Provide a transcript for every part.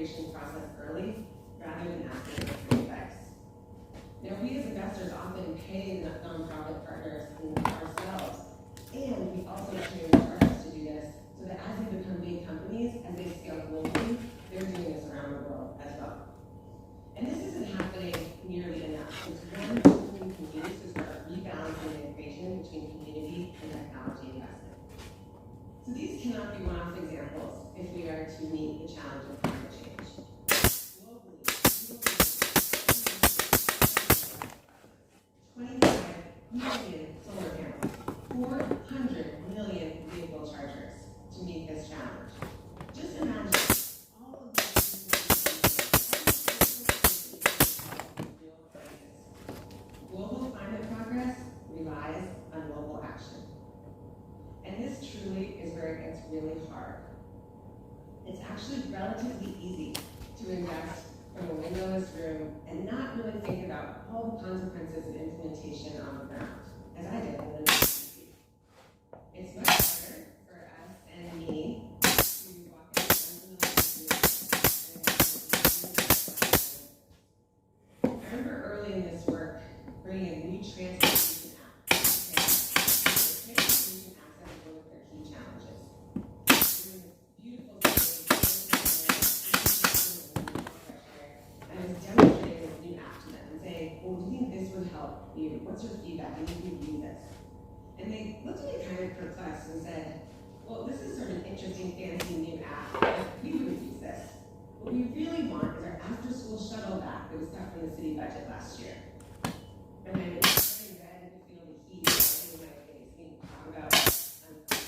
integration process early rather than asking for advice. Now, we as investors often pay the nonprofit partners ourselves, and we also train partners to do this so that as they become big companies, as they scale globally, they're doing this around the world as well. And this isn't happening nearly enough. It's one tool we can use to start rebalancing the equation between community and technology investment. So these cannot be one-off examples if we are to meet the challenge of climate change. Globally, 25 million solar panels, 400 million vehicle chargers to meet this challenge. Just imagine all of these real crisis. Global climate progress relies on local action. And this truly is where it gets really hard. It's actually relatively easy to invest from a windowless room and not really think about all the consequences of implementation on the ground, as I did in the university. It's much harder for us and me to walk in and I remember early in this work bringing a new transportation app. Transportation access is one of their key challenges. Doing this beautiful and I was demonstrating this new app to them and saying, well, do you think this would help you? What's your feedback? And you can use this. And they looked at me kind of perplexed and said, well, this is sort of an interesting, fancy new app. We would use this. What we really want is our after-school shuttle back that was cut from the city budget last year. And I was turning red and feel the heat rising in my face, being talked about uncomfortable.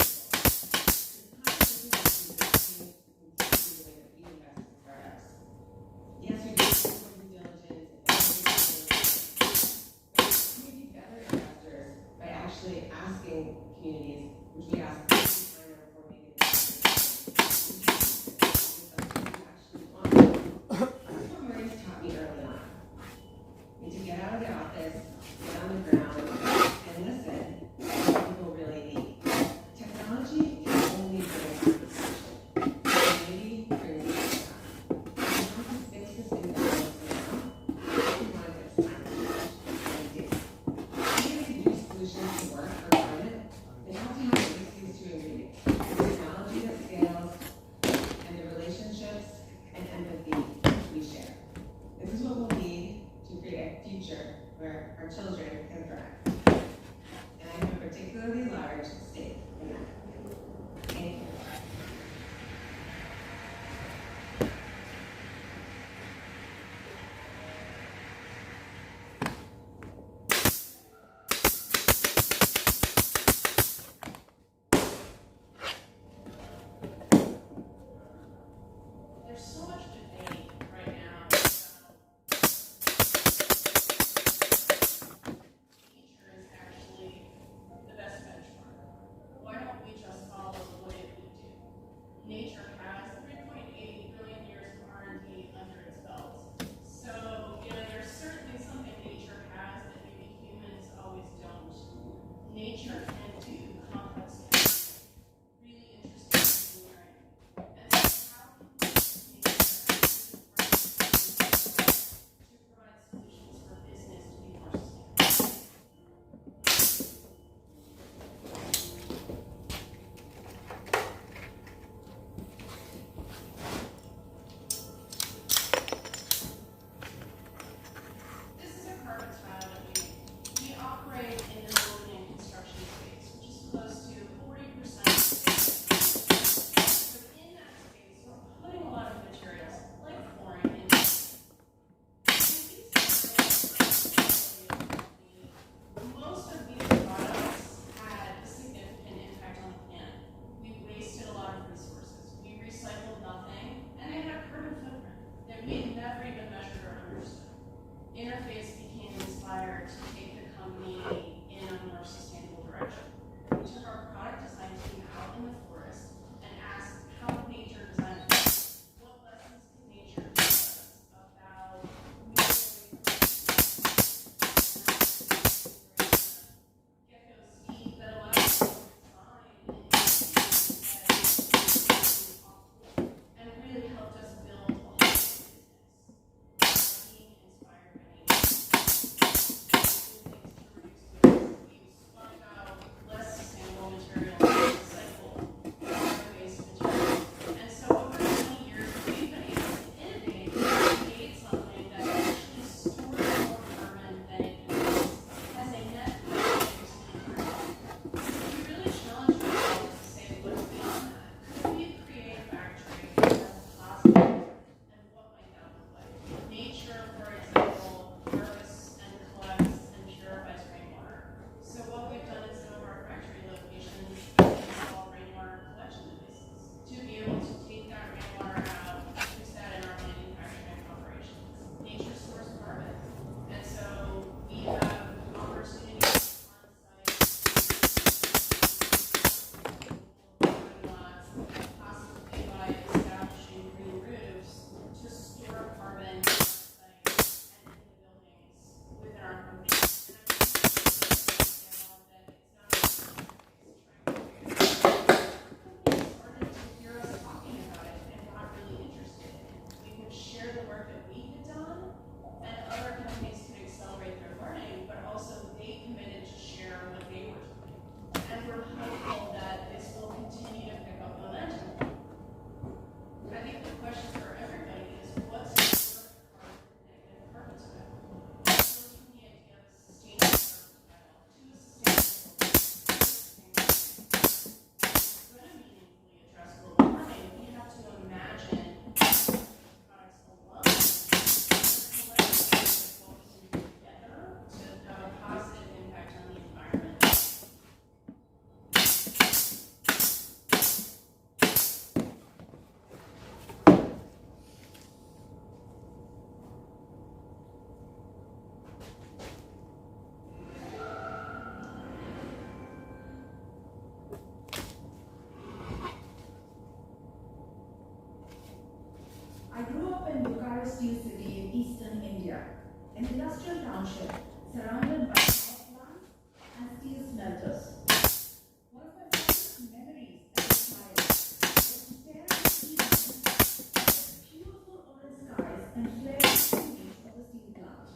Yes, we do due diligence and we be better investors by actually asking communities, which we ask every time before making actually want. This is what Maurice taught me early on. I need to get out of the office, get on the ground, and listen to what people really need. Technology can only bring conversation. Community brings it down. We have to fix this imbalance now. We want to fix climate change. And we do. Even if new solutions to work for climate, they have to have at least these two ingredients: the technology that scales, and the relationships and empathy we share. This is what we'll need to create a future where our children can thrive. And I have a particularly large stake in that. Thank you. There's so much debate right now about nature is actually the best benchmark. Why don't we just follow the way we do? Nature has 3.8 billion years of R&D under its belt. So, there's certainly something nature has that maybe humans always don't. Nature can do complex tasks, really interesting engineering. And so how can we use nature I grew up in Bokaro Steel City in eastern India, an industrial township surrounded by power plants and steel smelters. One of my fondest memories as a child was to stare at the sea the beautiful orange skies and flaring chimneys of the steel plant.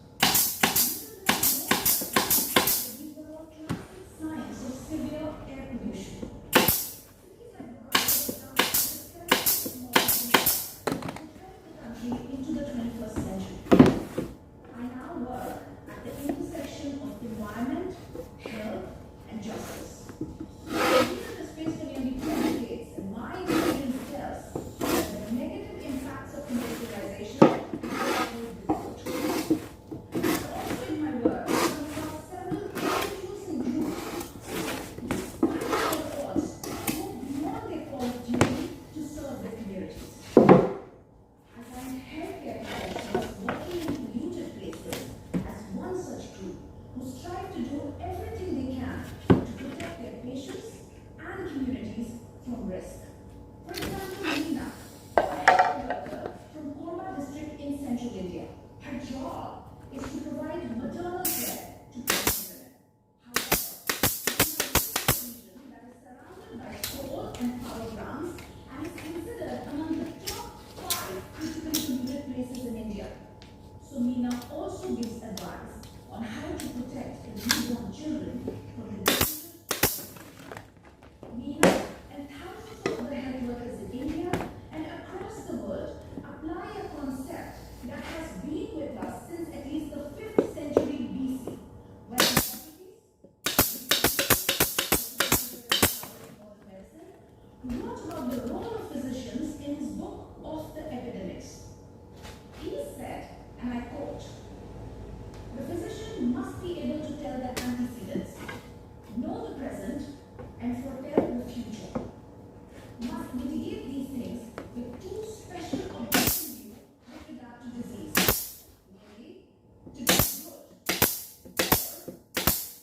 These were all classic signs of severe air pollution. Cities like Bokaro into the 21st century. I now work at the intersection of environment, health, and justice. I've been in the space for nearly 2 decades, and my experience tells that the negative impacts of industrialization are always difficult. Also in my work, I come across several introducing groups. Despite their efforts, go beyond their call of duty to serve their communities. I find healthcare professionals working in polluted places as one such group who strive to do everything they can to protect their patients and communities from risk. For example, Meena, a health worker from Korba district in central India. Her job is to provide maternal care to pregnant women. However, in a region that is surrounded by coal and power plants and is considered among the top 5 critically polluted places in India. So Meena also gives advice on how to protect the newborn children from the diseases. Meena and thousands of other health workers in India and across the world apply a concept that has been with us since at least the 5th century BC, when Hippocrates wrote about the role of physicians in his book of the epidemics. He said, and I quote, "The physician must be able to tell the antecedents, know the present, and foretell the future. Must mitigate these things with 2 special objects in view with regard to disease, namely, to do good or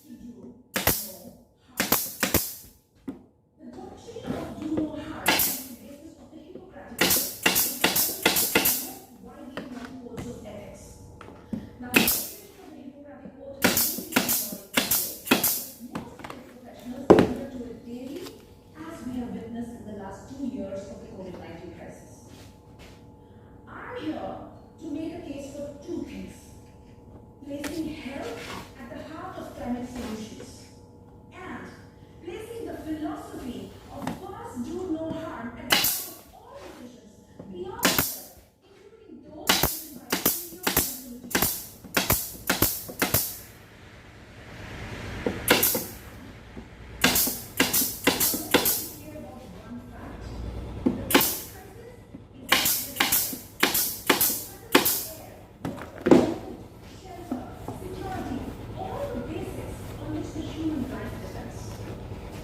to do no harm." The doctrine of do no harm is the basis of the Hippocratic Oath, which is one of the most widely known codes of ethics. Now, the definition of the Hippocratic Oath is moving on today, but most health professionals adhere to it daily, as we have witnessed in the last 2 years of the COVID-19 crisis. I'm here to make a case for 2 things: placing health at the heart of climate solutions, and placing the philosophy of first do no harm at the heart of all decisions beyond health, including those taken by CEOs and politicians. Let's be clear about one fact. The climate crisis is air, water, shelter, security, all the basics on which the human life depends.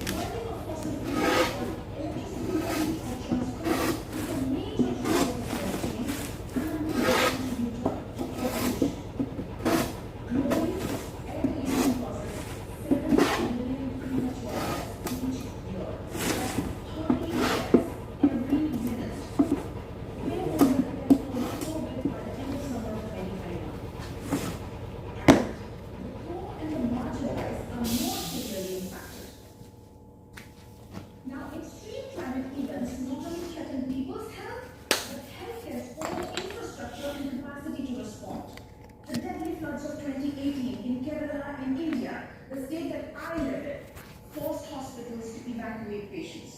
Burning of fossil fuels for electricity, heat, or transport is a major driver of climate change and a major contributor to air pollution. Globally, air pollution causes 70 million premature deaths each year. That's 30 deaths every minute. Way more than the death toll COVID by the end of summer of 2021. And the poor and the marginalized are more severely impacted. Now, extreme climate events not only threaten people's health, but healthcare's own infrastructure and capacity to respond. The deadly floods of 2018 in Kerala and India, the state that I live in, forced hospitals to evacuate patients.